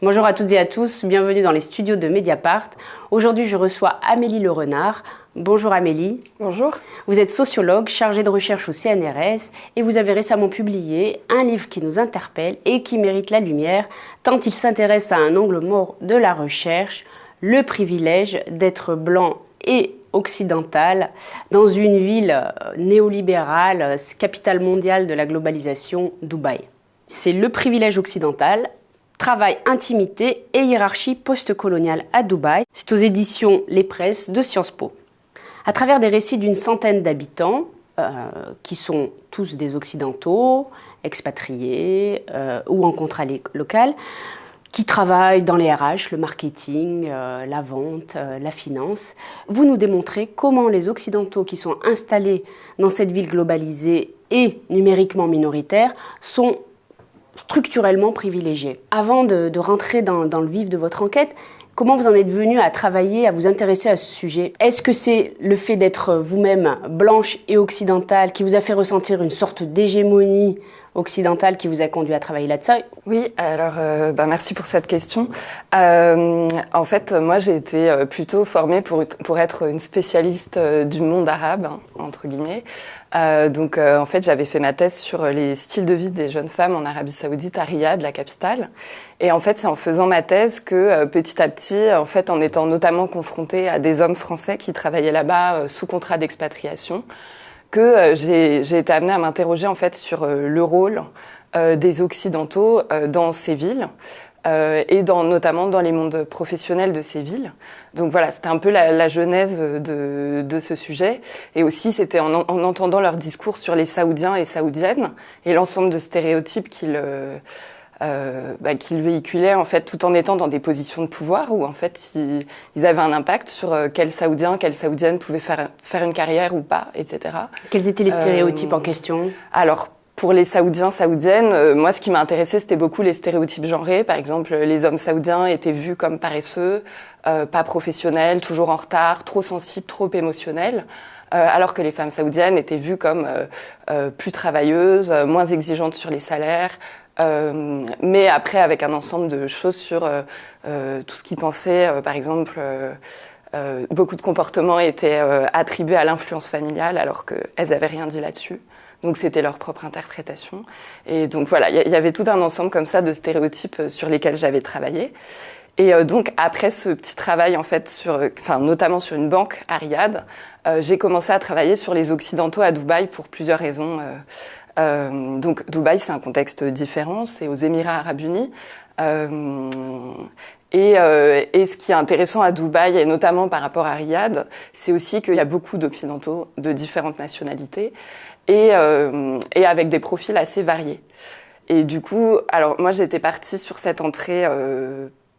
Bonjour à toutes et à tous, bienvenue dans les studios de Mediapart. Aujourd'hui, je reçois Amélie Le Renard. Bonjour Amélie. Bonjour. Vous êtes sociologue, chargée de recherche au CNRS et vous avez récemment publié un livre qui nous interpelle et qui mérite la lumière tant il s'intéresse à un angle mort de la recherche, le privilège d'être blanc et occidental dans une ville néolibérale, capitale mondiale de la globalisation, Dubaï. C'est le privilège occidental. Travail, intimité et hiérarchie post-coloniale à Dubaï. C'est aux éditions Les Presses de Sciences Po. À travers des récits d'une centaine d'habitants, qui sont tous des occidentaux, expatriés ou en contrat local, qui travaillent dans les RH, le marketing, la vente, la finance, vous nous démontrez comment les occidentaux qui sont installés dans cette ville globalisée et numériquement minoritaire sont structurellement privilégiés. Avant de rentrer dans le vif de votre enquête, comment vous en êtes venu à travailler, à vous intéresser à ce sujet? Est-ce que c'est le fait d'être vous-même blanche et occidentale qui vous a fait ressentir une sorte d'hégémonie occidentale qui vous a conduit à travailler là-dessus? Oui, alors merci pour cette question. En fait, moi j'ai été plutôt formée pour être une spécialiste du monde arabe, hein, entre guillemets. En fait, j'avais fait ma thèse sur les styles de vie des jeunes femmes en Arabie Saoudite, à Riyad, la capitale. Et en fait, c'est en faisant ma thèse que petit à petit, en fait, en étant notamment confrontée à des hommes français qui travaillaient là-bas sous contrat d'expatriation, que j'ai été amenée à m'interroger en fait sur le rôle des Occidentaux dans ces villes et notamment dans les mondes professionnels de ces villes. Donc voilà, c'était un peu la genèse de ce sujet. Et aussi, c'était en entendant leurs discours sur les Saoudiens et Saoudiennes et l'ensemble de stéréotypes qu'ils véhiculaient en fait, tout en étant dans des positions de pouvoir où en fait ils avaient un impact sur quel Saoudien, quelle Saoudienne pouvait faire une carrière ou pas, etc. Quels étaient les stéréotypes en question? Alors, pour les Saoudiens, Saoudiennes, moi ce qui m'a intéressé c'était beaucoup les stéréotypes genrés. Par exemple, les hommes saoudiens étaient vus comme paresseux, pas professionnels, toujours en retard, trop sensibles, trop émotionnels. Alors que les femmes saoudiennes étaient vues comme plus travailleuses, moins exigeantes sur les salaires, mais après avec un ensemble de choses sur tout ce qu'ils pensaient, par exemple beaucoup de comportements étaient attribués à l'influence familiale alors qu'elles avaient rien dit là-dessus. Donc c'était leur propre interprétation. Et donc voilà, il y avait tout un ensemble comme ça de stéréotypes sur lesquels j'avais travaillé. Et donc après ce petit travail en fait notamment sur une banque à Riyad, j'ai commencé à travailler sur les Occidentaux à Dubaï pour plusieurs raisons. Donc Dubaï, c'est un contexte différent, c'est aux Émirats Arabes Unis. Et ce qui est intéressant à Dubaï, et notamment par rapport à Riyad, c'est aussi qu'il y a beaucoup d'Occidentaux de différentes nationalités et avec des profils assez variés. Et du coup, alors moi j'étais partie sur cette entrée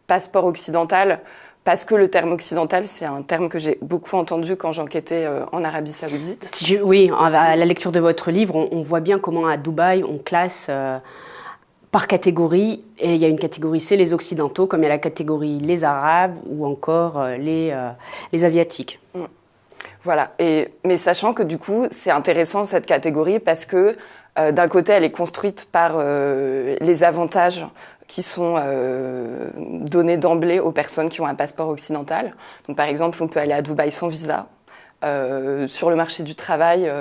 passeport occidental parce que le terme occidental, c'est un terme que j'ai beaucoup entendu quand j'enquêtais en Arabie Saoudite. Oui, à la lecture de votre livre, on voit bien comment à Dubaï, on classe par catégorie. Et il y a une catégorie, c'est les Occidentaux, comme il y a la catégorie les Arabes ou encore les Asiatiques. Voilà, mais sachant que du coup, c'est intéressant cette catégorie parce que d'un côté, elle est construite par les avantages qui sont donnés d'emblée aux personnes qui ont un passeport occidental. Donc par exemple, on peut aller à Dubaï sans visa. Sur le marché du travail,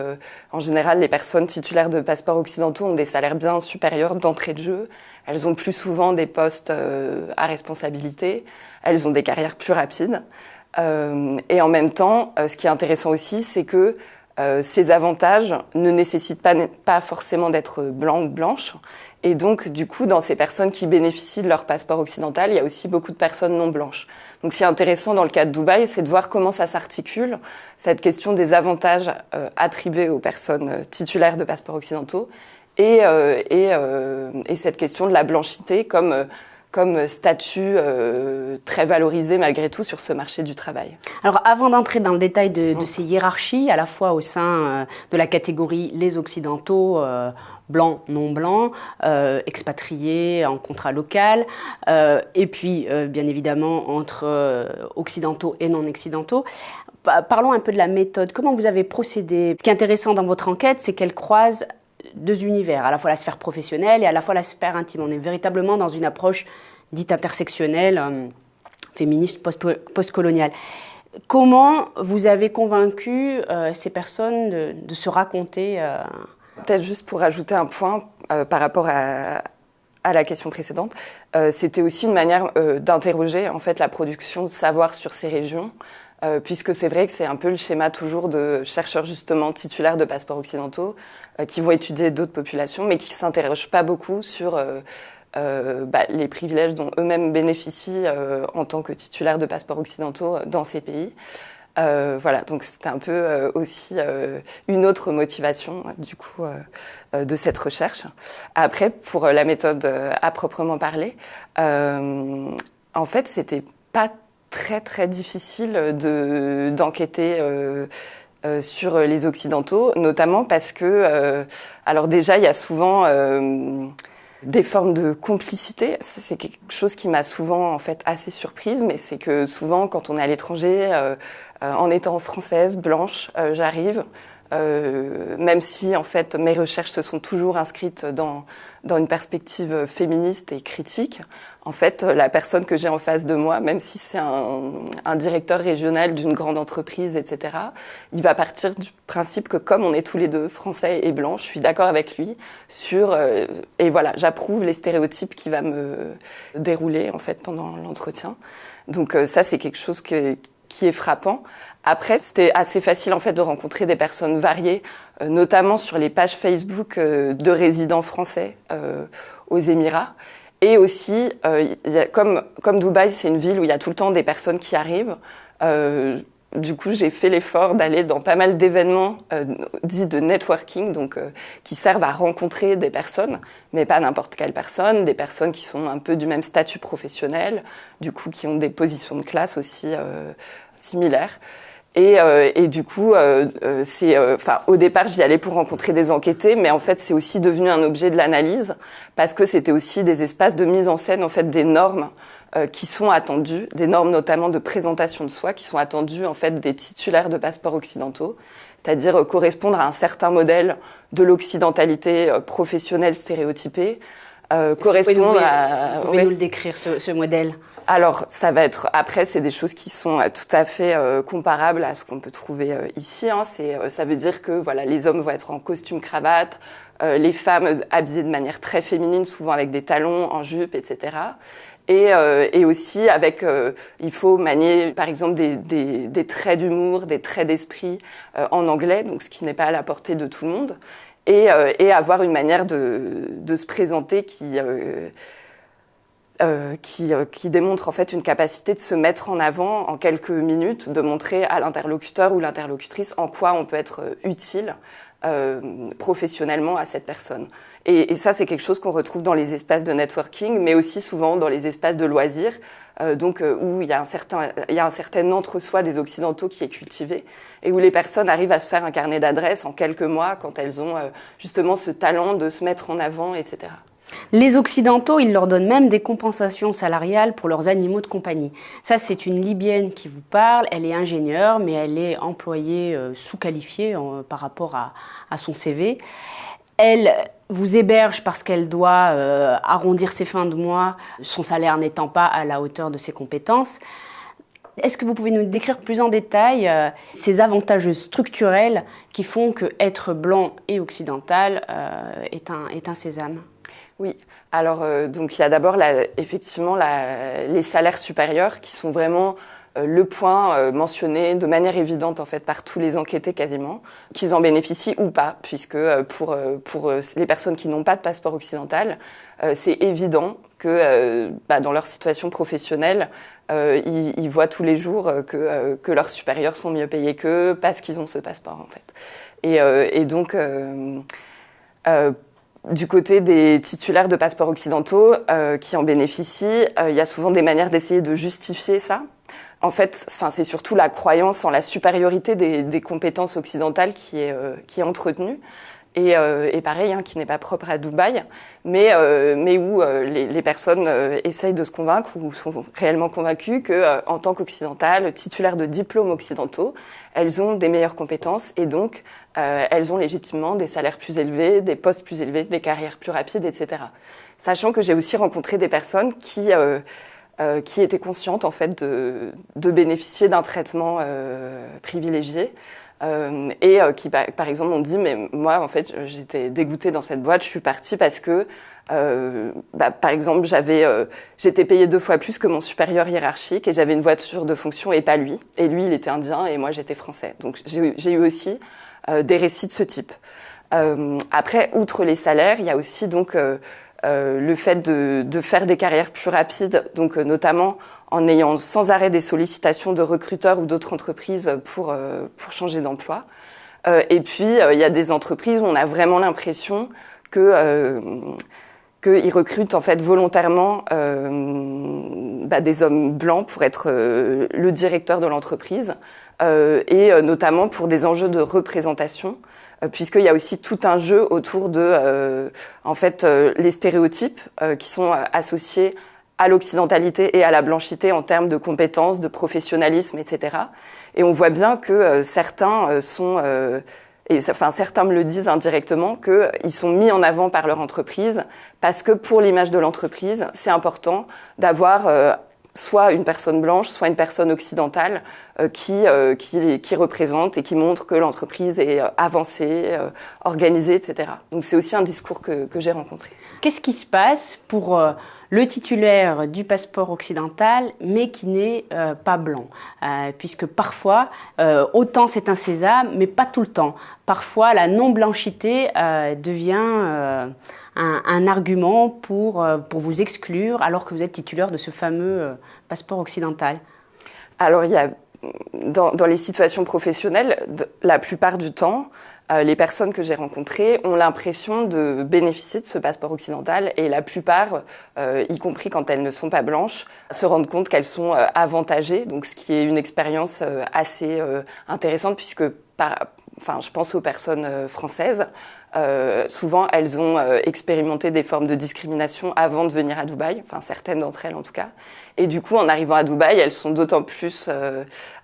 en général, les personnes titulaires de passeports occidentaux ont des salaires bien supérieurs d'entrée de jeu. Elles ont plus souvent des postes à responsabilité. Elles ont des carrières plus rapides. Et en même temps, ce qui est intéressant aussi, c'est que ces avantages ne nécessitent pas forcément d'être blanc ou blanche. Et donc, du coup, dans ces personnes qui bénéficient de leur passeport occidental, il y a aussi beaucoup de personnes non blanches. Donc, ce qui est intéressant dans le cas de Dubaï, c'est de voir comment ça s'articule, cette question des avantages attribués aux personnes titulaires de passeports occidentaux et cette question de la blanchité comme statut très valorisé malgré tout sur ce marché du travail. Alors avant d'entrer dans le détail de ces hiérarchies, à la fois au sein de la catégorie les Occidentaux, blancs, non blancs, expatriés en contrat local, et puis bien évidemment entre Occidentaux et non Occidentaux, parlons un peu de la méthode. Comment vous avez procédé? Ce qui est intéressant dans votre enquête, c'est qu'elle croise deux univers, à la fois la sphère professionnelle et à la fois la sphère intime. On est véritablement dans une approche dite intersectionnelle, féministe postcoloniale. Comment vous avez convaincu ces personnes de se raconter Peut-être juste pour ajouter un point par rapport à la question précédente, c'était aussi une manière d'interroger en fait la production de savoir sur ces régions, puisque c'est vrai que c'est un peu le schéma toujours de chercheurs justement titulaires de passeports occidentaux qui vont étudier d'autres populations, mais qui s'interrogent pas beaucoup sur les privilèges dont eux-mêmes bénéficient en tant que titulaires de passeports occidentaux dans ces pays. Voilà, donc c'était un peu aussi une autre motivation du coup de cette recherche. Après, pour la méthode à proprement parler, en fait, c'était pas très très difficile d'enquêter sur les Occidentaux, notamment parce que, alors déjà, il y a souvent des formes de complicité. C'est quelque chose qui m'a souvent en fait assez surprise, mais c'est que souvent quand on est à l'étranger, en étant française, blanche, j'arrive, même si en fait mes recherches se sont toujours inscrites dans une perspective féministe et critique. En fait, la personne que j'ai en face de moi, même si c'est un directeur régional d'une grande entreprise, etc., il va partir du principe que comme on est tous les deux français et blancs, je suis d'accord avec lui sur et voilà, j'approuve les stéréotypes qui va me dérouler en fait pendant l'entretien. Donc ça, c'est quelque chose qui est frappant. Après, c'était assez facile en fait de rencontrer des personnes variées, notamment sur les pages Facebook de résidents français aux Émirats. Et aussi, comme Dubaï, c'est une ville où il y a tout le temps des personnes qui arrivent. Du coup, j'ai fait l'effort d'aller dans pas mal d'événements dits de networking, donc qui servent à rencontrer des personnes, mais pas n'importe quelle personne, des personnes qui sont un peu du même statut professionnel, du coup qui ont des positions de classe aussi similaires. Et du coup, au départ, j'y allais pour rencontrer des enquêtés, mais en fait, c'est aussi devenu un objet de l'analyse parce que c'était aussi des espaces de mise en scène, en fait, des normes qui sont attendues, des normes notamment de présentation de soi, qui sont attendues en fait des titulaires de passeports occidentaux, c'est-à-dire correspondre à un certain modèle de l'occidentalité professionnelle stéréotypée, correspondre à. Vous pouvez nous le décrire ce modèle? Alors, ça va être après, c'est des choses qui sont tout à fait comparables à ce qu'on peut trouver ici. Hein. Ça veut dire que voilà, les hommes vont être en costume cravate, les femmes habillées de manière très féminine, souvent avec des talons, en jupe, etc. Et aussi avec, il faut manier par exemple des traits d'humour, des traits d'esprit en anglais, donc ce qui n'est pas à la portée de tout le monde, et avoir une manière de se présenter qui démontre en fait une capacité de se mettre en avant en quelques minutes, de montrer à l'interlocuteur ou l'interlocutrice en quoi on peut être utile professionnellement à cette personne. Et ça, c'est quelque chose qu'on retrouve dans les espaces de networking, mais aussi souvent dans les espaces de loisirs, où il y a un certain entre-soi des Occidentaux qui est cultivé, et où les personnes arrivent à se faire un carnet d'adresses en quelques mois quand elles ont justement ce talent de se mettre en avant, etc. Les Occidentaux, ils leur donnent même des compensations salariales pour leurs animaux de compagnie. Ça, c'est une Libyenne qui vous parle. Elle est ingénieure, mais elle est employée sous-qualifiée par rapport à son CV. Elle vous héberge parce qu'elle doit arrondir ses fins de mois, son salaire n'étant pas à la hauteur de ses compétences. Est-ce que vous pouvez nous décrire plus en détail ces avantages structurels qui font que être blanc et occidental est un sésame? Oui, alors donc il y a d'abord effectivement les salaires supérieurs qui sont vraiment le point mentionné de manière évidente en fait par tous les enquêtés quasiment, qu'ils en bénéficient ou pas, puisque pour les personnes qui n'ont pas de passeport occidental, c'est évident que dans leur situation professionnelle, ils voient tous les jours que leurs supérieurs sont mieux payés qu'eux parce qu'ils ont ce passeport en fait. Et donc du côté des titulaires de passeports occidentaux qui en bénéficient, il y a souvent des manières d'essayer de justifier ça. En fait, c'est surtout la croyance en la supériorité des compétences occidentales qui est entretenue. Et pareil, qui n'est pas propre à Dubaï, mais où les personnes essayent de se convaincre ou sont réellement convaincues que, en tant qu'occidentales, titulaires de diplômes occidentaux, elles ont des meilleures compétences et donc elles ont légitimement des salaires plus élevés, des postes plus élevés, des carrières plus rapides, etc. sachant que j'ai aussi rencontré des personnes qui étaient conscientes en fait de bénéficier d'un traitement privilégié. Qui, par exemple, m'ont dit, mais moi, en fait, j'étais dégoûtée dans cette boîte, je suis partie parce que, par exemple, j'étais payée 2 fois plus que mon supérieur hiérarchique et j'avais une voiture de fonction et pas lui. Et lui, il était indien et moi, j'étais français. Donc, j'ai eu aussi des récits de ce type. Après, outre les salaires, il y a aussi donc le fait de faire des carrières plus rapides, donc notamment en ayant sans arrêt des sollicitations de recruteurs ou d'autres entreprises pour changer d'emploi. Et puis, il y a des entreprises où on a vraiment l'impression qu'ils recrutent en fait volontairement des hommes blancs pour être le directeur de l'entreprise, et notamment pour des enjeux de représentation, puisqu'il y a aussi tout un jeu autour de les stéréotypes qui sont associés à l'occidentalité et à la blanchité en termes de compétences, de professionnalisme, etc. Et on voit bien que certains certains me le disent indirectement, qu'ils sont mis en avant par leur entreprise parce que pour l'image de l'entreprise, c'est important d'avoir soit une personne blanche, soit une personne occidentale qui représente et qui montre que l'entreprise est avancée, organisée, etc. Donc c'est aussi un discours que j'ai rencontré. Qu'est-ce qui se passe pour le titulaire du passeport occidental, mais qui n'est pas blanc, puisque parfois, autant c'est un sésame, mais pas tout le temps. Parfois, la non-blanchité devient un argument pour vous exclure, alors que vous êtes titulaire de ce fameux passeport occidental. Alors, il y a dans les situations professionnelles, la plupart du temps, les personnes que j'ai rencontrées ont l'impression de bénéficier de ce passeport occidental et la plupart, y compris quand elles ne sont pas blanches, se rendent compte qu'elles sont avantagées, donc ce qui est une expérience assez intéressante puisque je pense aux personnes françaises. Souvent, elles ont expérimenté des formes de discrimination avant de venir à Dubaï, enfin certaines d'entre elles en tout cas. Et du coup, en arrivant à Dubaï, elles sont d'autant plus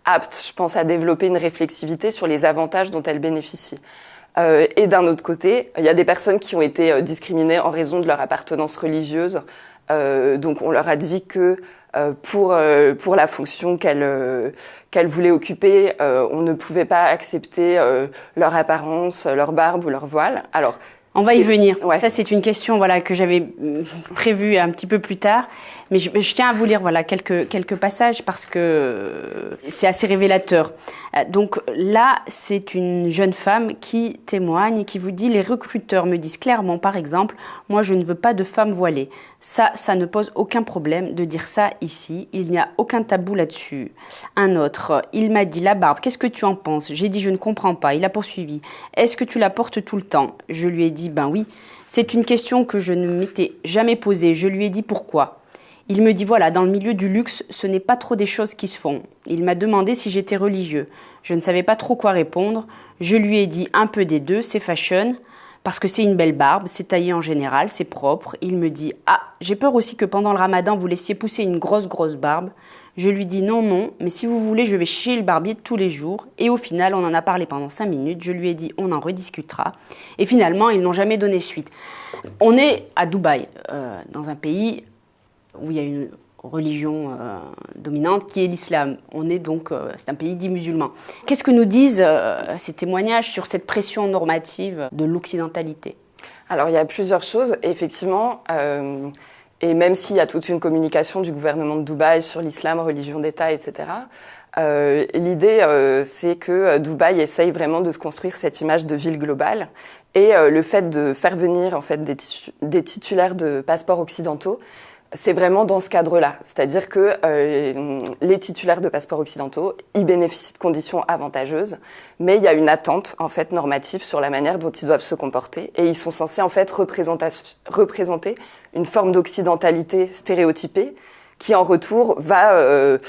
aptes, je pense, à développer une réflexivité sur les avantages dont elles bénéficient. Et d'un autre côté, il y a des personnes qui ont été discriminées en raison de leur appartenance religieuse. Donc, on leur a dit que pour la fonction qu'elles voulaient occuper, on ne pouvait pas accepter leur apparence, leur barbe ou leur voile. Alors, on va y venir. Ouais. Ça, c'est une question que j'avais prévue un petit peu plus tard. Mais je tiens à vous lire quelques passages parce que c'est assez révélateur. Donc là, c'est une jeune femme qui témoigne et qui vous dit « Les recruteurs me disent clairement, par exemple, moi je ne veux pas de femme voilée. Ça ne pose aucun problème de dire ça ici. Il n'y a aucun tabou là-dessus. » Un autre, il m'a dit « La barbe, qu'est-ce que tu en penses ?» J'ai dit « Je ne comprends pas. » Il a poursuivi « Est-ce que tu la portes tout le temps ?» Je lui ai dit « Ben oui. » C'est une question que je ne m'étais jamais posée. Je lui ai dit « Pourquoi ?» Il me dit, voilà, dans le milieu du luxe, ce n'est pas trop des choses qui se font. Il m'a demandé si j'étais religieux. Je ne savais pas trop quoi répondre. Je lui ai dit un peu des deux, c'est fashion, parce que c'est une belle barbe, c'est taillé en général, c'est propre. Il me dit, ah, j'ai peur aussi que pendant le ramadan, vous laissiez pousser une grosse barbe. Je lui dis non, mais si vous voulez, je vais chez le barbier tous les jours. Et au final, on en a parlé pendant 5 minutes. Je lui ai dit, on en rediscutera. Et finalement, ils n'ont jamais donné suite. On est à Dubaï, dans un pays où il y a une religion dominante qui est l'islam. On est donc, c'est un pays dit musulman. Qu'est-ce que nous disent ces témoignages sur cette pression normative de l'occidentalité ? Alors il y a plusieurs choses, effectivement, et même s'il y a toute une communication du gouvernement de Dubaï sur l'islam, religion d'État, etc., l'idée c'est que Dubaï essaye vraiment de construire cette image de ville globale, et le fait de faire venir en fait des titulaires de passeports occidentaux, c'est vraiment dans ce cadre-là. C'est-à-dire que les titulaires de passeports occidentaux, ils bénéficient de conditions avantageuses, mais il y a une attente en fait normative sur la manière dont ils doivent se comporter, et ils sont censés en fait représenter une forme d'occidentalité stéréotypée qui en retour va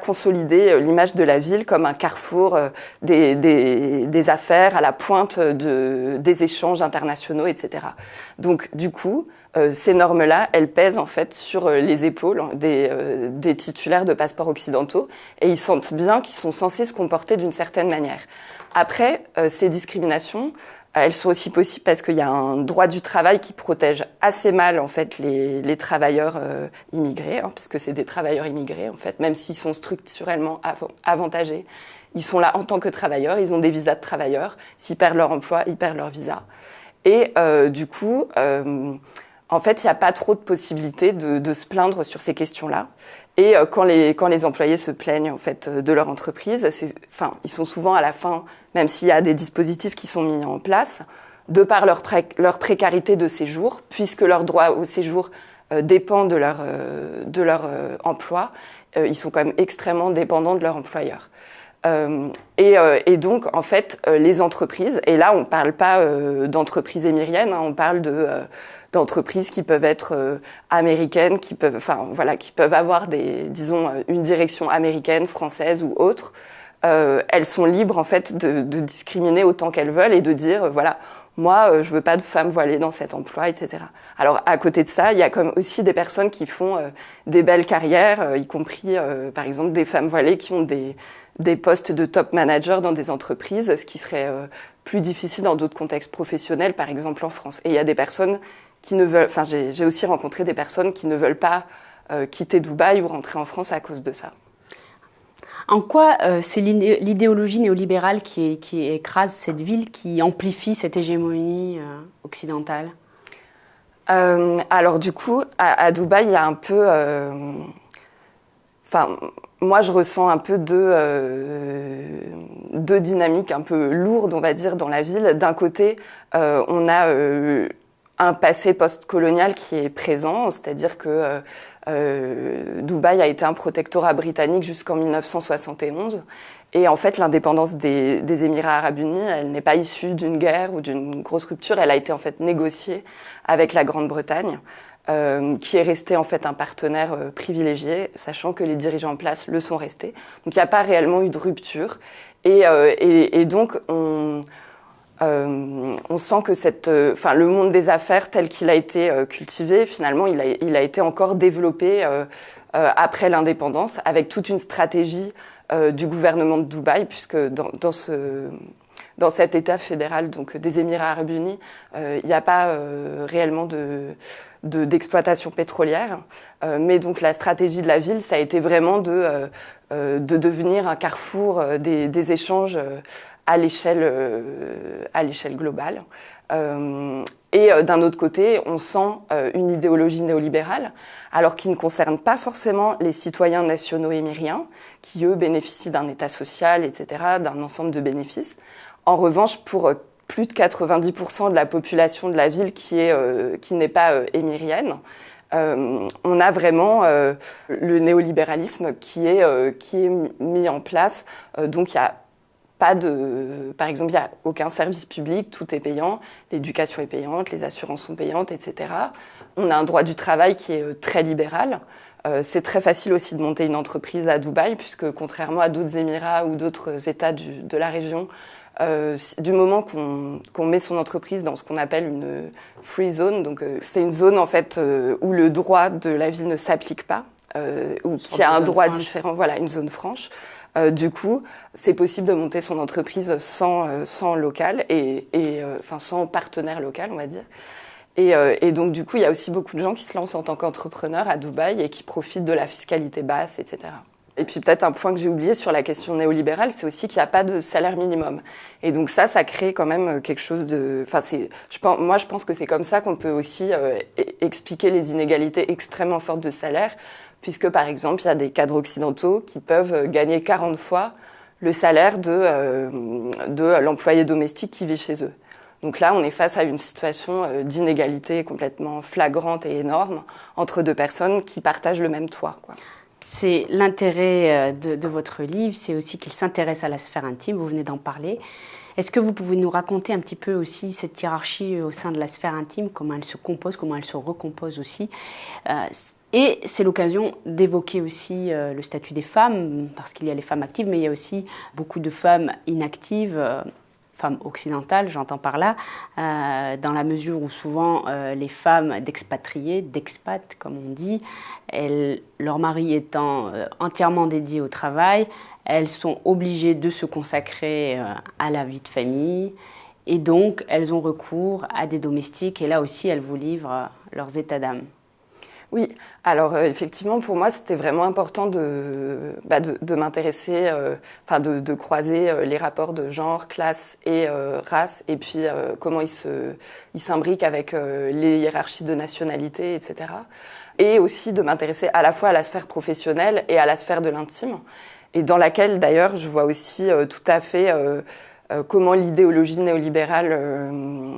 consolider l'image de la ville comme un carrefour des affaires à la pointe des échanges internationaux, etc. Donc du coup, ces normes-là, elles pèsent en fait sur les épaules des titulaires de passeports occidentaux, et ils sentent bien qu'ils sont censés se comporter d'une certaine manière. Après, ces discriminations, Elles sont aussi possibles parce qu'il y a un droit du travail qui protège assez mal en fait les travailleurs immigrés, hein, puisque c'est des travailleurs immigrés en fait, même s'ils sont structurellement avantagés. Ils sont là en tant que travailleurs, ils ont des visas de travailleurs. S'ils perdent leur emploi, ils perdent leur visa. Et du coup, en fait, il n'y a pas trop de possibilités de se plaindre sur ces questions-là. Et quand les employés se plaignent en fait de leur entreprise, ils sont souvent à la fin, même s'il y a des dispositifs qui sont mis en place, de par leur précarité de séjour, puisque leur droit au séjour dépend de leur emploi, ils sont quand même extrêmement dépendants de leur employeur. Et donc, en fait, les entreprises, et là, on ne parle pas d'entreprises émiriennes, hein, on parle d'entreprises qui peuvent être américaines, qui peuvent avoir une direction américaine, française ou autre. Elles sont libres, en fait, de discriminer autant qu'elles veulent et de dire, voilà, moi, je veux pas de femmes voilées dans cet emploi, etc. Alors, à côté de ça, il y a comme aussi des personnes qui font des belles carrières, y compris, par exemple, des femmes voilées qui ont des postes de top manager dans des entreprises, ce qui serait plus difficile dans d'autres contextes professionnels, par exemple en France. Et il y a des personnes qui ne veulent... Enfin, j'ai aussi rencontré des personnes qui ne veulent pas quitter Dubaï ou rentrer en France à cause de ça. En quoi c'est l'idéologie néolibérale qui écrase cette ville, qui amplifie cette hégémonie occidentale ? Alors du coup, à Dubaï, il y a un peu... moi, je ressens un peu deux dynamiques un peu lourdes, on va dire, dans la ville. D'un côté, on a un passé post-colonial qui est présent, c'est-à-dire que Dubaï a été un protectorat britannique jusqu'en 1971. Et en fait, l'indépendance des Émirats arabes unis, elle n'est pas issue d'une guerre ou d'une grosse rupture. Elle a été en fait négociée avec la Grande-Bretagne, qui est resté en fait un partenaire privilégié, sachant que les dirigeants en place le sont restés. Donc il n'y a pas réellement eu de rupture. Et donc on sent que le monde des affaires tel qu'il a été cultivé, finalement, il a été encore développé après l'indépendance, avec toute une stratégie du gouvernement de Dubaï, puisque dans cet État fédéral donc des Émirats arabes unis, il n'y a pas réellement d'exploitation pétrolière, mais donc la stratégie de la ville, ça a été vraiment de devenir un carrefour des échanges à l'échelle globale. Et d'un autre côté, on sent une idéologie néolibérale, alors qui ne concerne pas forcément les citoyens nationaux émiriens, qui eux bénéficient d'un État social, etc., d'un ensemble de bénéfices. En revanche, pour plus de 90% de la population de la ville qui n'est pas émirienne, on a vraiment le néolibéralisme qui est mis en place. Donc il y a par exemple, il n'y a aucun service public, tout est payant, l'éducation est payante, les assurances sont payantes, etc. On a un droit du travail qui est très libéral. C'est très facile aussi de monter une entreprise à Dubaï, puisque contrairement à d'autres Émirats ou d'autres États de la région, du moment qu'on met son entreprise dans ce qu'on appelle une free zone, donc c'est une zone en fait où le droit de la ville ne s'applique pas, ou qui a un droit différent, voilà, une zone franche. Du coup, c'est possible de monter son entreprise sans local sans partenaire local, on va dire. Et donc, du coup, il y a aussi beaucoup de gens qui se lancent en tant qu'entrepreneurs à Dubaï et qui profitent de la fiscalité basse, etc. Et puis peut-être un point que j'ai oublié sur la question néolibérale, c'est aussi qu'il n'y a pas de salaire minimum. Et donc ça crée quand même quelque chose de... Moi, je pense que c'est comme ça qu'on peut aussi expliquer les inégalités extrêmement fortes de salaire, puisque par exemple, il y a des cadres occidentaux qui peuvent gagner 40 fois le salaire de l'employé domestique qui vit chez eux. Donc là, on est face à une situation d'inégalité complètement flagrante et énorme entre deux personnes qui partagent le même toit, quoi. C'est l'intérêt de votre livre, c'est aussi qu'il s'intéresse à la sphère intime, vous venez d'en parler. Est-ce que vous pouvez nous raconter un petit peu aussi cette hiérarchie au sein de la sphère intime, comment elle se compose, comment elle se recompose aussi et c'est l'occasion d'évoquer aussi le statut des femmes, parce qu'il y a les femmes actives, mais il y a aussi beaucoup de femmes inactives, femmes occidentales, j'entends par là, dans la mesure où souvent les femmes d'expatriés, d'expat comme on dit, leur mari étant entièrement dédié au travail, elles sont obligées de se consacrer à la vie de famille Et donc, elles ont recours à des domestiques et là aussi, elles vous livrent leurs états d'âme. Oui, alors effectivement, pour moi, c'était vraiment important de m'intéresser, de croiser les rapports de genre, classe et race, et puis comment ils s'imbriquent avec les hiérarchies de nationalité, etc. Et aussi de m'intéresser à la fois à la sphère professionnelle et à la sphère de l'intime, et dans laquelle d'ailleurs je vois aussi tout à fait comment l'idéologie néolibérale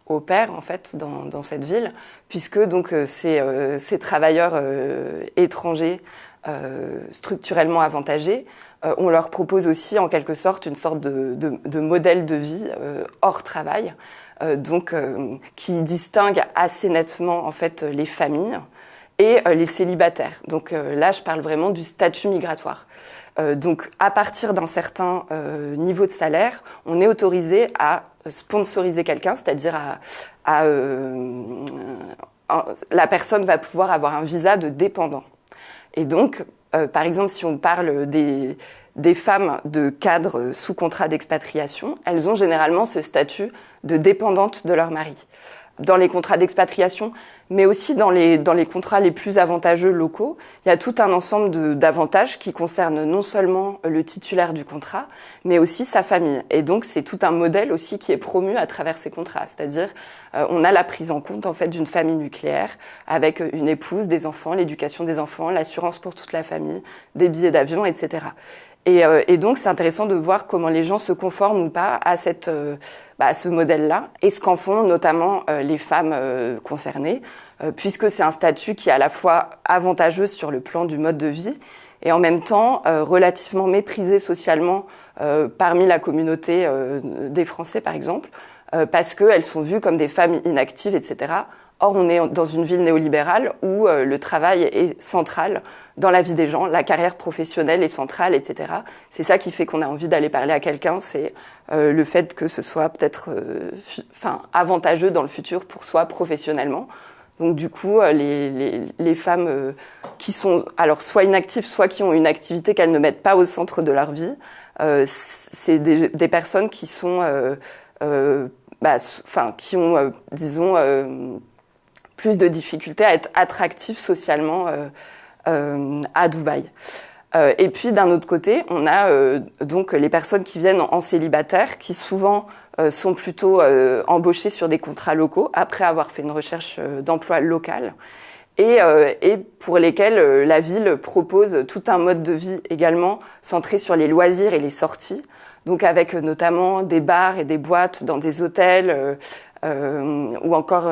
opère en fait dans cette ville, puisque donc ces travailleurs étrangers structurellement avantagés, on leur propose aussi en quelque sorte une sorte de modèle de vie hors travail, qui distingue assez nettement en fait les familles et les célibataires. Donc là, je parle vraiment du statut migratoire. Donc à partir d'un certain niveau de salaire, on est autorisé à sponsoriser quelqu'un, c'est-à-dire la personne va pouvoir avoir un visa de dépendant. Et donc, par exemple, si on parle des femmes de cadres sous contrat d'expatriation, elles ont généralement ce statut de dépendante de leur mari. Dans les contrats d'expatriation, mais aussi dans les contrats les plus avantageux locaux, il y a tout un ensemble d'avantages qui concernent non seulement le titulaire du contrat, mais aussi sa famille. Et donc, c'est tout un modèle aussi qui est promu à travers ces contrats. C'est-à-dire, on a la prise en compte, en fait, d'une famille nucléaire avec une épouse, des enfants, l'éducation des enfants, l'assurance pour toute la famille, des billets d'avion, etc. Et donc, c'est intéressant de voir comment les gens se conforment ou pas à ce modèle-là, et ce qu'en font notamment les femmes concernées, puisque c'est un statut qui est à la fois avantageux sur le plan du mode de vie, et en même temps relativement méprisé socialement parmi la communauté des Français, par exemple, parce qu'elles sont vues comme des femmes inactives, etc. Or, on est dans une ville néolibérale où le travail est central dans la vie des gens, la carrière professionnelle est centrale, etc. C'est ça qui fait qu'on a envie d'aller parler à quelqu'un, c'est le fait que ce soit peut-être avantageux dans le futur pour soi professionnellement. Donc du coup, les femmes qui sont alors soit inactives, soit qui ont une activité qu'elles ne mettent pas au centre de leur vie, c'est des personnes qui sont, qui ont, disons, plus de difficultés à être attractives socialement à Dubaï. Et puis d'un autre côté, on a donc les personnes qui viennent en célibataire, qui souvent sont plutôt embauchées sur des contrats locaux après avoir fait une recherche d'emploi local, et pour lesquelles la ville propose tout un mode de vie également centré sur les loisirs et les sorties, donc avec notamment des bars et des boîtes dans des hôtels, ou encore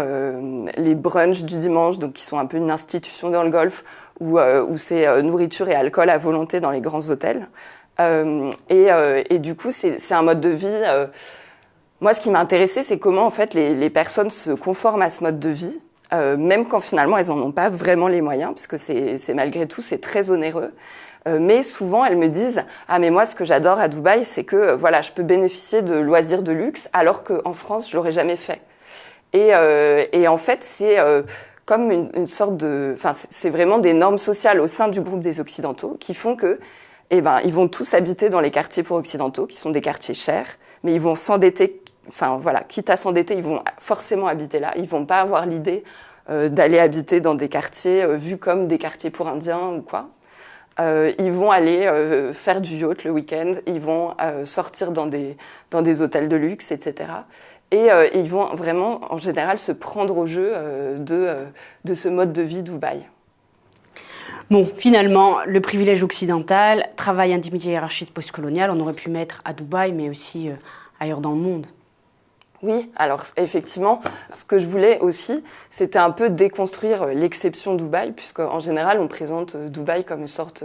les brunchs du dimanche, donc qui sont un peu une institution dans le Golfe, où c'est nourriture et alcool à volonté dans les grands hôtels. Et du coup, c'est un mode de vie. Moi, ce qui m'a intéressée, c'est comment en fait les personnes se conforment à ce mode de vie, même quand finalement elles en ont pas vraiment les moyens, parce que c'est malgré tout c'est très onéreux. Mais souvent, elles me disent « Ah, mais moi, ce que j'adore à Dubaï, c'est que voilà, je peux bénéficier de loisirs de luxe, alors qu'en France, je l'aurais jamais fait. » Et en fait, c'est comme une sorte de... Enfin, c'est vraiment des normes sociales au sein du groupe des Occidentaux qui font que, ils vont tous habiter dans les quartiers pour Occidentaux, qui sont des quartiers chers, mais ils vont s'endetter, quitte à s'endetter, ils vont forcément habiter là. Ils vont pas avoir l'idée d'aller habiter dans des quartiers vus comme des quartiers pour Indiens ou quoi. Ils vont aller faire du yacht le week-end, ils vont sortir dans des hôtels de luxe, etc. Et ils vont vraiment, en général, se prendre au jeu de ce mode de vie Dubaï. Bon, finalement, le privilège occidental, travail, intimité, hiérarchie postcoloniale, on aurait pu mettre à Dubaï, mais aussi ailleurs dans le monde. Oui, alors effectivement, ce que je voulais aussi, c'était un peu déconstruire l'exception Dubaï, puisqu'en général, on présente Dubaï comme une sorte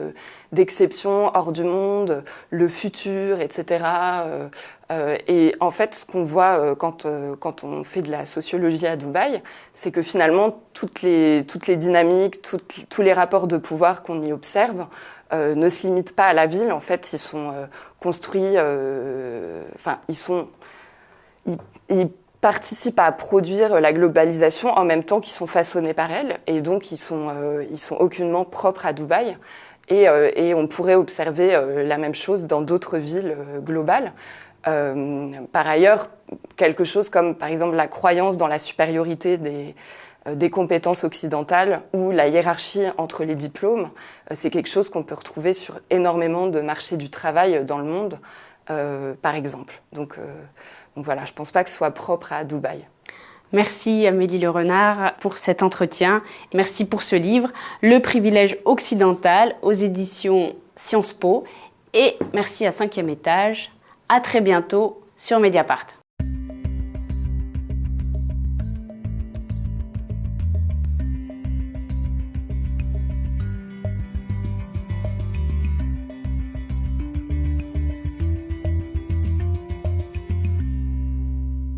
d'exception hors du monde, le futur, etc. Et en fait, ce qu'on voit quand on fait de la sociologie à Dubaï, c'est que finalement, toutes les dynamiques, tous les rapports de pouvoir qu'on y observe ne se limitent pas à la ville. En fait, ils sont construits, ils participent à produire la globalisation en même temps qu'ils sont façonnés par elle, et donc ils sont aucunement propres à Dubaï. Et on pourrait observer la même chose dans d'autres villes globales. Par ailleurs, quelque chose comme par exemple la croyance dans la supériorité des compétences occidentales ou la hiérarchie entre les diplômes, c'est quelque chose qu'on peut retrouver sur énormément de marchés du travail dans le monde, par exemple. Donc voilà, je ne pense pas que ce soit propre à Dubaï. Merci Amélie Le Renard pour cet entretien. Merci pour ce livre, Le privilège occidental, aux éditions Sciences Po. Et merci à 5e étage. À très bientôt sur Mediapart.